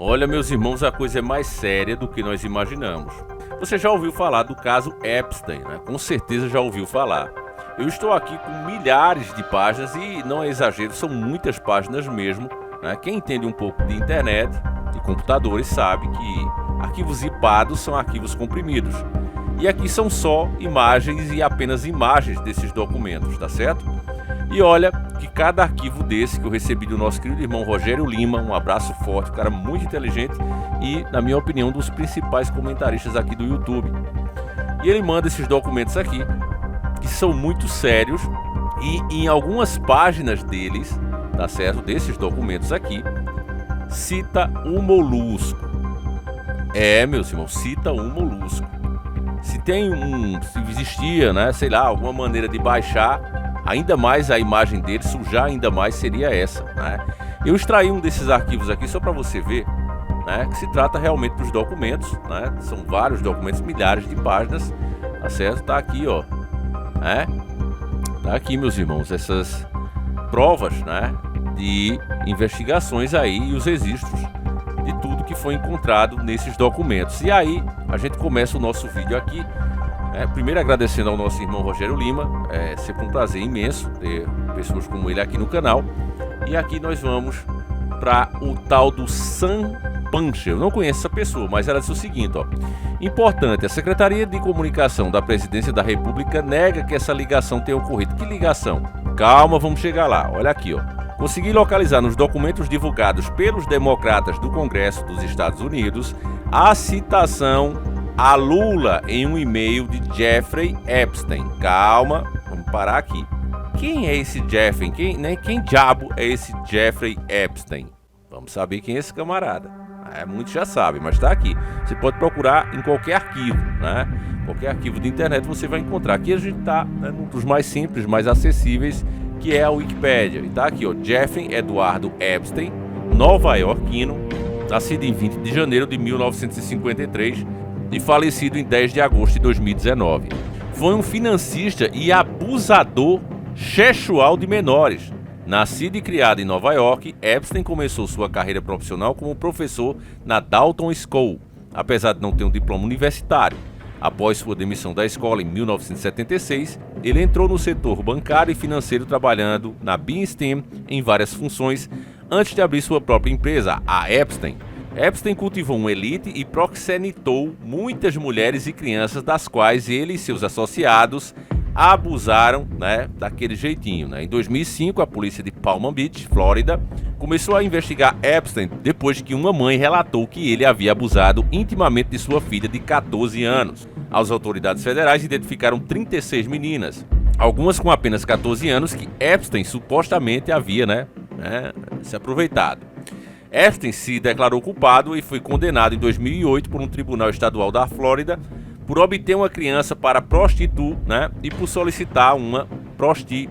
Olha, meus irmãos, a coisa é mais séria do que nós imaginamos. Você já ouviu falar do caso Epstein, né? Com certeza já ouviu falar. Eu estou aqui com milhares de páginas e não é exagero, são muitas páginas mesmo, né? Quem entende um pouco de internet e computadores sabe que arquivos zipados são arquivos comprimidos. E aqui são só imagens e apenas imagens desses documentos, tá certo? E olha que cada arquivo desse que eu recebi do nosso querido irmão Rogério Lima, um abraço forte, um cara muito inteligente e, na minha opinião, um dos principais comentaristas aqui do YouTube. E ele manda esses documentos aqui, que são muito sérios, e em algumas páginas deles, tá certo, desses documentos aqui, cita o molusco. Meus irmãos, cita um molusco. Se existia, né, sei lá, alguma maneira de baixar ainda mais a imagem dele, sujar ainda mais, seria essa, né? Eu extraí um desses arquivos aqui só para você ver, né, que se trata realmente dos documentos, né? São vários documentos, milhares de páginas, tá certo? Tá aqui, ó, né? Tá aqui, meus irmãos, essas provas, né, de investigações aí e os registros de tudo que foi encontrado nesses documentos. E aí, a gente começa o nosso vídeo aqui. Primeiro agradecendo ao nosso irmão Rogério Lima, é sempre um prazer imenso ter pessoas como ele aqui no canal. E aqui nós vamos para o tal do Sam Puncher. Eu não conheço essa pessoa, mas ela disse o seguinte, ó: importante, a Secretaria de Comunicação da Presidência da República nega que essa ligação tenha ocorrido. Que ligação? Calma, vamos chegar lá. Olha aqui, ó. Consegui localizar nos documentos divulgados pelos democratas do Congresso dos Estados Unidos a citação a Lula em um e-mail de Jeffrey Epstein. Calma, vamos parar aqui. Quem é esse Jeffrey? Quem diabo é esse Jeffrey Epstein? Vamos saber quem é esse camarada. Muitos já sabem, mas está aqui. Você pode procurar em qualquer arquivo, né? Qualquer arquivo de internet você vai encontrar. Aqui a gente está, né, num dos mais simples, mais acessíveis, que é a Wikipédia. E está aqui, ó, Jeffrey Eduardo Epstein, nova-iorquino, nascido em 20 de janeiro de 1953, e falecido em 10 de agosto de 2019. Foi um financista e abusador sexual de menores. Nascido e criado em Nova York, Epstein começou sua carreira profissional como professor na Dalton School, apesar de não ter um diploma universitário. Após sua demissão da escola em 1976, ele entrou no setor bancário e financeiro trabalhando na Bernstein em várias funções antes de abrir sua própria empresa, a Epstein. Epstein cultivou uma elite e proxenitou muitas mulheres e crianças, das quais ele e seus associados abusaram, né, daquele jeitinho, né? Em 2005, a polícia de Palm Beach, Flórida, começou a investigar Epstein depois que uma mãe relatou que ele havia abusado intimamente de sua filha de 14 anos. As autoridades federais identificaram 36 meninas, algumas com apenas 14 anos, que Epstein supostamente havia, se aproveitado. Epstein se declarou culpado e foi condenado em 2008 por um tribunal estadual da Flórida por obter uma criança para prostituir, e por solicitar uma prosti.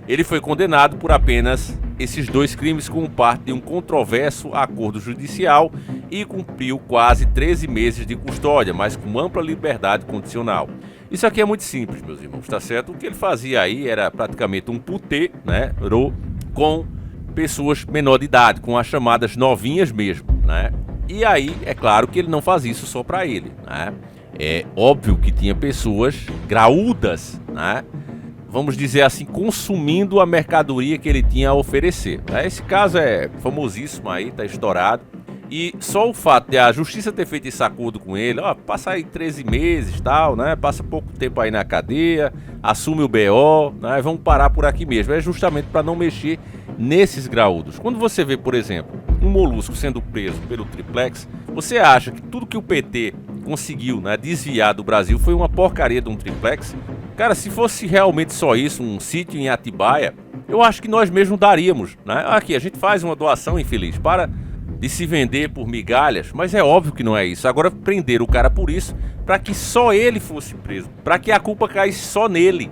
Ele foi condenado por apenas esses dois crimes como parte de um controverso acordo judicial e cumpriu quase 13 meses de custódia, mas com ampla liberdade condicional. Isso aqui é muito simples, meus irmãos, tá certo? O que ele fazia aí era praticamente um putê, com pessoas menor de idade, com as chamadas novinhas mesmo, né? E aí, é claro que ele não faz isso só para ele, né? É óbvio que tinha pessoas graúdas, né? Vamos dizer assim, consumindo a mercadoria que ele tinha a oferecer, né? Esse caso é famosíssimo aí, tá estourado. E só o fato de a justiça ter feito esse acordo com ele, ó, passa aí 13 meses e tal, né? Passa pouco tempo aí na cadeia, assume o BO, né? Vamos parar por aqui mesmo. É justamente para não mexer nesses graúdos. Quando você vê, por exemplo, um molusco sendo preso pelo triplex, você acha que tudo que o PT conseguiu, né, desviar do Brasil foi uma porcaria de um triplex? Cara, se fosse realmente só isso, um sítio em Atibaia, eu acho que nós mesmos daríamos, né? Aqui, a gente faz uma doação infeliz para de se vender por migalhas, mas é óbvio que não é isso. Agora prender o cara por isso, para que só ele fosse preso, para que a culpa caísse só nele.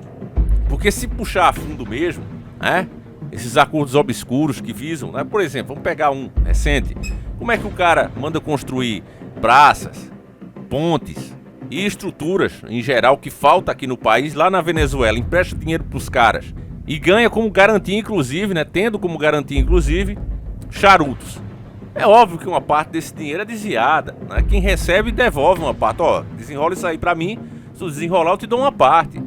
Porque se puxar a fundo mesmo, né, esses acordos obscuros que visam, né, por exemplo, vamos pegar um recente, como é que o cara manda construir praças, pontes e estruturas em geral que falta aqui no país, lá na Venezuela, empresta dinheiro pros caras e ganha como garantia inclusive, né, tendo como garantia inclusive charutos. É óbvio que uma parte desse dinheiro é desviada, né? Quem recebe devolve uma parte. Ó, desenrola isso aí pra mim, se tu desenrolar eu te dou uma parte.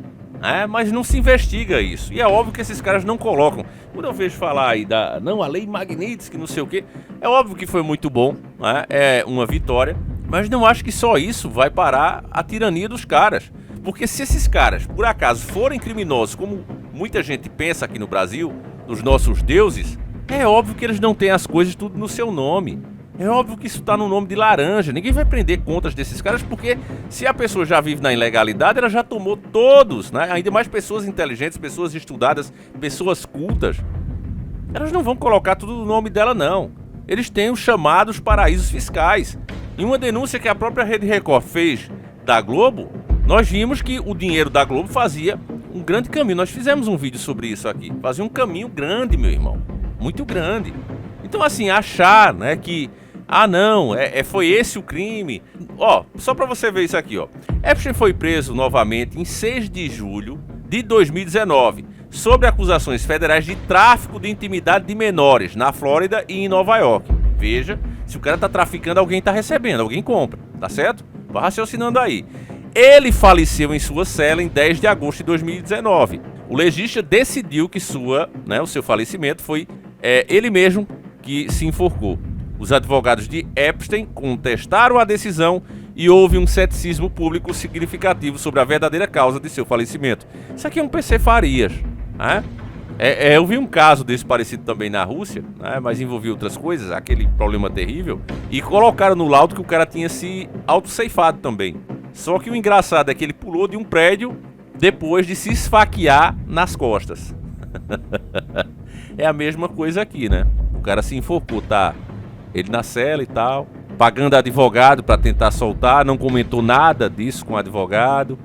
Mas não se investiga isso. E é óbvio que esses caras não colocam. Quando eu vejo falar aí não, a lei Magnitsky, não sei o que, é óbvio que foi muito bom, né? É uma vitória, mas não acho que só isso vai parar a tirania dos caras. Porque se esses caras, por acaso, forem criminosos, como muita gente pensa aqui no Brasil, dos nossos deuses, é óbvio que eles não têm as coisas tudo no seu nome. É óbvio que isso tá no nome de laranja. Ninguém vai prender contas desses caras, porque se a pessoa já vive na ilegalidade, ela já tomou todos, né? Ainda mais pessoas inteligentes, pessoas estudadas, pessoas cultas. Elas não vão colocar tudo no nome dela, não. Eles têm os chamados paraísos fiscais. Em uma denúncia que a própria Rede Record fez da Globo, nós vimos que o dinheiro da Globo fazia um grande caminho. Nós fizemos um vídeo sobre isso aqui. Fazia um caminho grande, meu irmão. Muito grande. Então, assim, achar, né, que não, foi esse o crime. Ó, só pra você ver isso aqui, ó. Epstein foi preso novamente em 6 de julho de 2019, sobre acusações federais de tráfico de intimidade de menores na Flórida e em Nova York. Veja, se o cara tá traficando, alguém tá recebendo, alguém compra, tá certo? Vai raciocinando aí. Ele faleceu em sua cela em 10 de agosto de 2019. O legista decidiu que o seu falecimento foi ele mesmo que se enforcou. Os advogados de Epstein contestaram a decisão e houve um ceticismo público significativo sobre a verdadeira causa de seu falecimento. Isso aqui é um PC Farias, né? Eu vi um caso desse parecido também na Rússia, né? Mas envolvia outras coisas, aquele problema terrível, e colocaram no laudo que o cara tinha se autoceifado também. Só que o engraçado é que ele pulou de um prédio depois de se esfaquear nas costas. É a mesma coisa aqui, né? O cara se enforcou, tá? Ele na cela e tal, pagando advogado pra tentar soltar, não comentou nada disso com o advogado,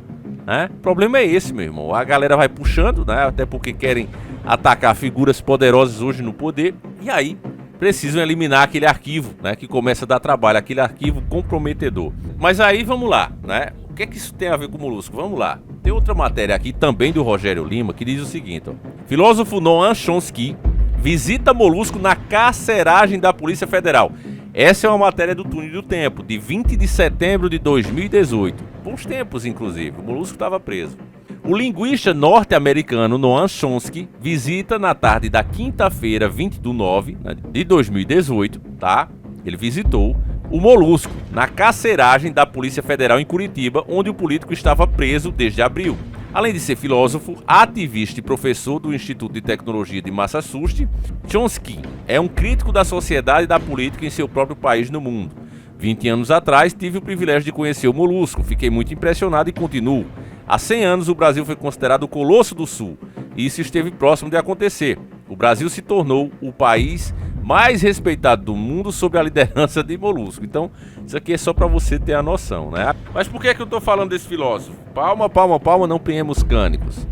né? O problema é esse, meu irmão. A galera vai puxando, né? Até porque querem atacar figuras poderosas hoje no poder, e aí precisam eliminar aquele arquivo, né? Que começa a dar trabalho, aquele arquivo comprometedor. Mas aí vamos lá, né? O que é que isso tem a ver com o Molusco? Vamos lá. Tem outra matéria aqui também do Rogério Lima que diz o seguinte, ó. Filósofo Noam Chomsky visita Molusco na carceragem da Polícia Federal. Essa é uma matéria do Túnel do Tempo, de 20 de setembro de 2018. Bons tempos, inclusive. O Molusco estava preso. O linguista norte-americano Noam Chomsky visita na tarde da quinta-feira, 20/9 de 2018, tá? Ele visitou o Molusco na carceragem da Polícia Federal em Curitiba, onde o político estava preso desde abril. Além de ser filósofo, ativista e professor do Instituto de Tecnologia de Massachusetts, Chomsky é um crítico da sociedade e da política em seu próprio país e no mundo. 20 anos atrás, tive o privilégio de conhecer o Molusco, fiquei muito impressionado e continuo. Há 100 anos, o Brasil foi considerado o Colosso do Sul, e isso esteve próximo de acontecer. O Brasil se tornou o país mais respeitado do mundo sob a liderança de Molusco. Então, isso aqui é só para você ter a noção, né? Mas por que eu tô falando desse filósofo? Palma, palma, palma, não priemos cânicos.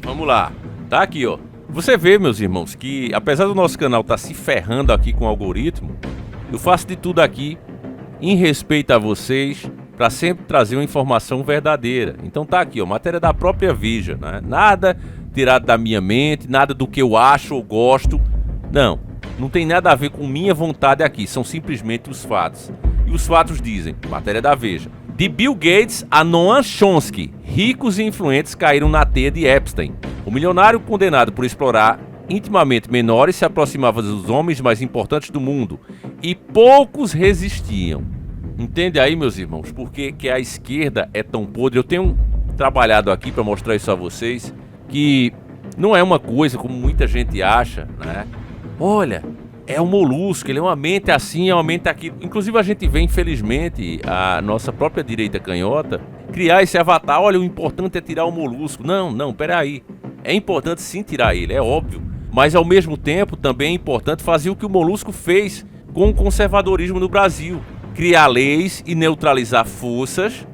Vamos lá. Tá aqui, ó. Você vê, meus irmãos, que apesar do nosso canal estar se ferrando aqui com o algoritmo, eu faço de tudo aqui em respeito a vocês, para sempre trazer uma informação verdadeira. Então tá aqui, ó, matéria da própria Veja, né? Nada tirado da minha mente, nada do que eu acho ou gosto. Não tem nada a ver com minha vontade aqui, são simplesmente os fatos. E os fatos dizem, matéria da Veja: de Bill Gates a Noam Chomsky, ricos e influentes caíram na teia de Epstein. O milionário condenado por explorar intimamente menores se aproximava dos homens mais importantes do mundo, e poucos resistiam. Entende aí, meus irmãos, por que a esquerda é tão podre? Eu tenho trabalhado aqui para mostrar isso a vocês, que não é uma coisa como muita gente acha, né? Olha, é o Molusco, ele é uma mente assim, é uma mente aqui. Inclusive a gente vê, infelizmente, a nossa própria direita canhota criar esse avatar. Olha, o importante é tirar o Molusco. Não, peraí. É importante sim tirar ele, é óbvio. Mas ao mesmo tempo também é importante fazer o que o Molusco fez com o conservadorismo no Brasil. Criar leis e neutralizar forças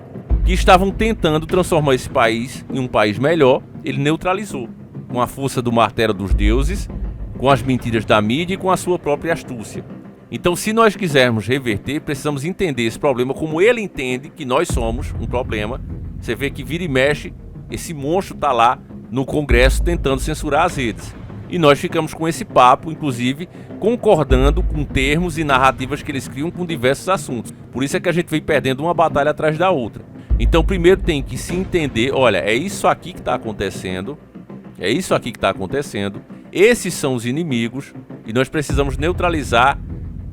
que estavam tentando transformar esse país em um país melhor. Ele neutralizou com a força do martelo dos deuses, com as mentiras da mídia e com a sua própria astúcia. Então, se nós quisermos reverter, precisamos entender esse problema como ele entende que nós somos um problema. Você vê que vira e mexe, esse monstro está lá no Congresso tentando censurar as redes. E nós ficamos com esse papo, inclusive, concordando com termos e narrativas que eles criam com diversos assuntos. Por isso é que a gente vem perdendo uma batalha atrás da outra. Então, primeiro tem que se entender, olha, é isso aqui que está acontecendo, é isso aqui que está acontecendo, esses são os inimigos e nós precisamos neutralizar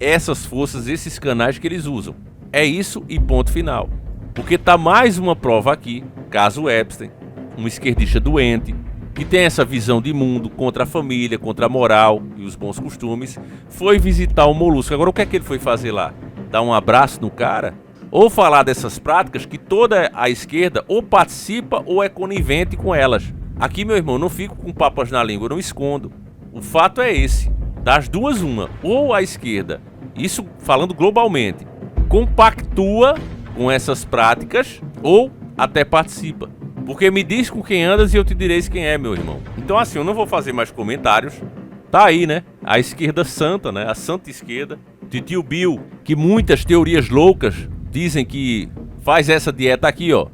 essas forças, esses canais que eles usam. É isso e ponto final. Porque tá mais uma prova aqui, caso Epstein, um esquerdista doente, que tem essa visão de mundo contra a família, contra a moral e os bons costumes, foi visitar o Molusco. Agora o que é que ele foi fazer lá? Dar um abraço no cara? Ou falar dessas práticas que toda a esquerda ou participa ou é conivente com elas. Aqui, meu irmão, não fico com papas na língua, eu não escondo. O fato é esse, das duas uma, ou a esquerda, isso falando globalmente, compactua com essas práticas ou até participa. Porque me diz com quem andas e eu te direi quem é, meu irmão. Então assim, eu não vou fazer mais comentários. Tá aí, né? A esquerda santa, né? A santa esquerda. Titio Bill, que muitas teorias loucas dizem que faz essa dieta aqui, ó.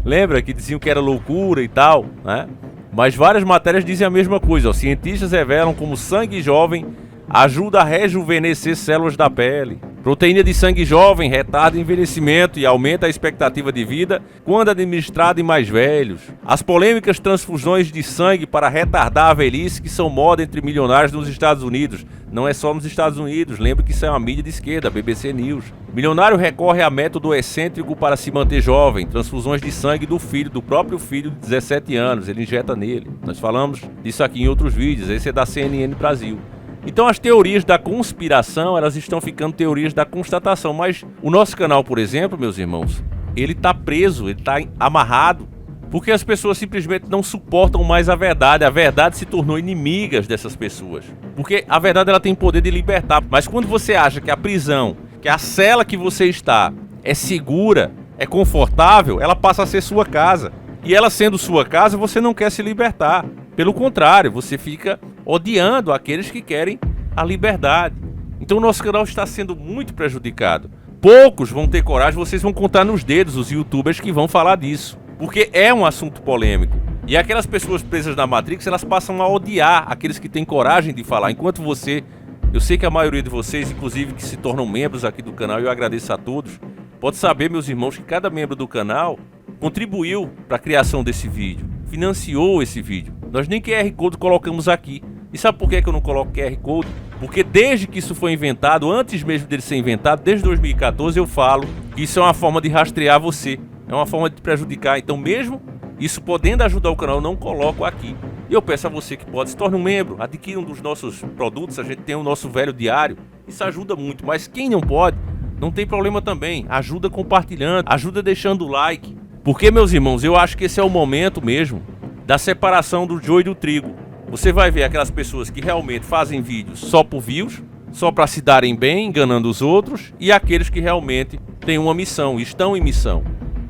Lembra que diziam que era loucura e tal, né? Mas várias matérias dizem a mesma coisa, ó. Cientistas revelam como sangue jovem ajuda a rejuvenescer células da pele. Proteína de sangue jovem retarda o envelhecimento e aumenta a expectativa de vida quando administrada em mais velhos. As polêmicas transfusões de sangue para retardar a velhice que são moda entre milionários nos Estados Unidos. Não é só nos Estados Unidos, lembre que isso é uma mídia de esquerda, BBC News. Milionário recorre a método excêntrico para se manter jovem, transfusões de sangue do próprio filho de 17 anos, ele injeta nele. Nós falamos disso aqui em outros vídeos, esse é da CNN Brasil. Então as teorias da conspiração, elas estão ficando teorias da constatação, mas o nosso canal, por exemplo, meus irmãos, ele está preso, ele está amarrado, porque as pessoas simplesmente não suportam mais a verdade se tornou inimigas dessas pessoas, porque a verdade ela tem poder de libertar, mas quando você acha que a prisão, que a cela que você está é segura, é confortável, ela passa a ser sua casa, e ela sendo sua casa, você não quer se libertar. Pelo contrário, você fica odiando aqueles que querem a liberdade. Então o nosso canal está sendo muito prejudicado. Poucos vão ter coragem, vocês vão contar nos dedos os youtubers que vão falar disso. Porque é um assunto polêmico. E aquelas pessoas presas na Matrix, elas passam a odiar aqueles que têm coragem de falar. Enquanto você, eu sei que a maioria de vocês, inclusive que se tornam membros aqui do canal, eu agradeço a todos. Pode saber, meus irmãos, que cada membro do canal contribuiu para a criação desse vídeo. Financiou esse vídeo. Nós nem QR Code colocamos aqui. E sabe por que eu não coloco QR Code? Porque desde que isso foi inventado, antes mesmo dele ser inventado, desde 2014 eu falo que isso é uma forma de rastrear você. É uma forma de te prejudicar. Então mesmo isso podendo ajudar o canal, eu não coloco aqui. E eu peço a você que pode, se torne um membro, adquira um dos nossos produtos, a gente tem o nosso velho diário. Isso ajuda muito, mas quem não pode, não tem problema também. Ajuda compartilhando, ajuda deixando o like. Porque, meus irmãos, eu acho que esse é o momento mesmo da separação do joio e do trigo. Você vai ver aquelas pessoas que realmente fazem vídeos só por views, só para se darem bem, enganando os outros, e aqueles que realmente têm uma missão, estão em missão.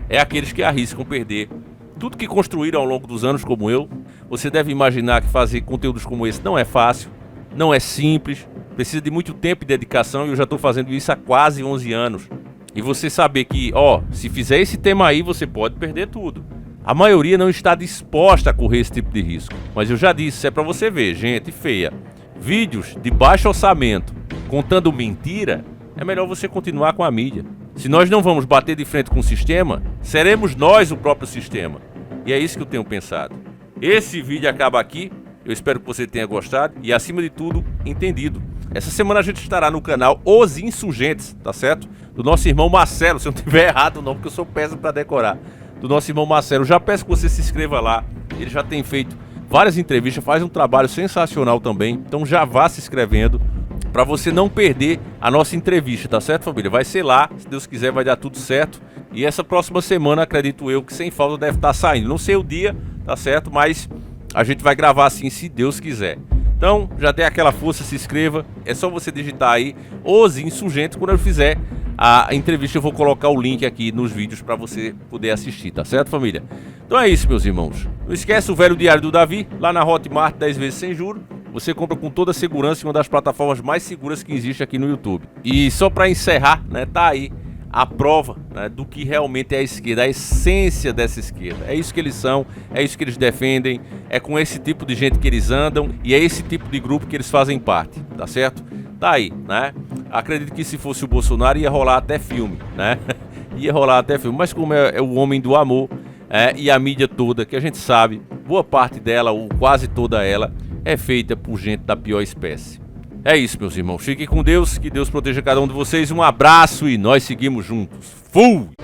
É aqueles que arriscam perder tudo que construíram ao longo dos anos, como eu. Você deve imaginar que fazer conteúdos como esse não é fácil, não é simples, precisa de muito tempo e dedicação, e eu já estou fazendo isso há quase 11 anos. E você saber que, se fizer esse tema aí, você pode perder tudo. A maioria não está disposta a correr esse tipo de risco. Mas eu já disse, isso é para você ver, gente feia. Vídeos de baixo orçamento, contando mentira, é melhor você continuar com a mídia. Se nós não vamos bater de frente com o sistema, seremos nós o próprio sistema. E é isso que eu tenho pensado. Esse vídeo acaba aqui, eu espero que você tenha gostado e, acima de tudo, entendido. Essa semana a gente estará no canal Os Insurgentes, tá certo? Do nosso irmão Marcelo, se eu não tiver errado o nome, porque eu sou péssimo para decorar. Do nosso irmão Marcelo, já peço que você se inscreva lá. Ele já tem feito várias entrevistas, faz um trabalho sensacional também. Então já vá se inscrevendo para você não perder a nossa entrevista, tá certo, família? Vai ser lá, se Deus quiser vai dar tudo certo. E essa próxima semana, acredito eu, que sem falta deve estar saindo. Não sei o dia, tá certo? Mas a gente vai gravar assim, se Deus quiser. Então, já dê aquela força, se inscreva. É só você digitar aí Os Insurgentes. Quando eu fizer a entrevista, eu vou colocar o link aqui nos vídeos para você poder assistir, tá certo, família? Então é isso, meus irmãos. Não esquece o velho diário do Davi, lá na Hotmart, 10 vezes sem juros. Você compra com toda a segurança em uma das plataformas mais seguras que existe aqui no YouTube. E só para encerrar, né, tá aí a prova, né, do que realmente é a esquerda, a essência dessa esquerda. É isso que eles são, é isso que eles defendem, é com esse tipo de gente que eles andam e é esse tipo de grupo que eles fazem parte, tá certo? Tá aí, né? Acredito que se fosse o Bolsonaro ia rolar até filme, né? Ia rolar até filme, mas como é o homem do amor, e a mídia toda, que a gente sabe, boa parte dela, ou quase toda ela, é feita por gente da pior espécie. É isso, meus irmãos. Fiquem com Deus, que Deus proteja cada um de vocês. Um abraço e nós seguimos juntos. Fui!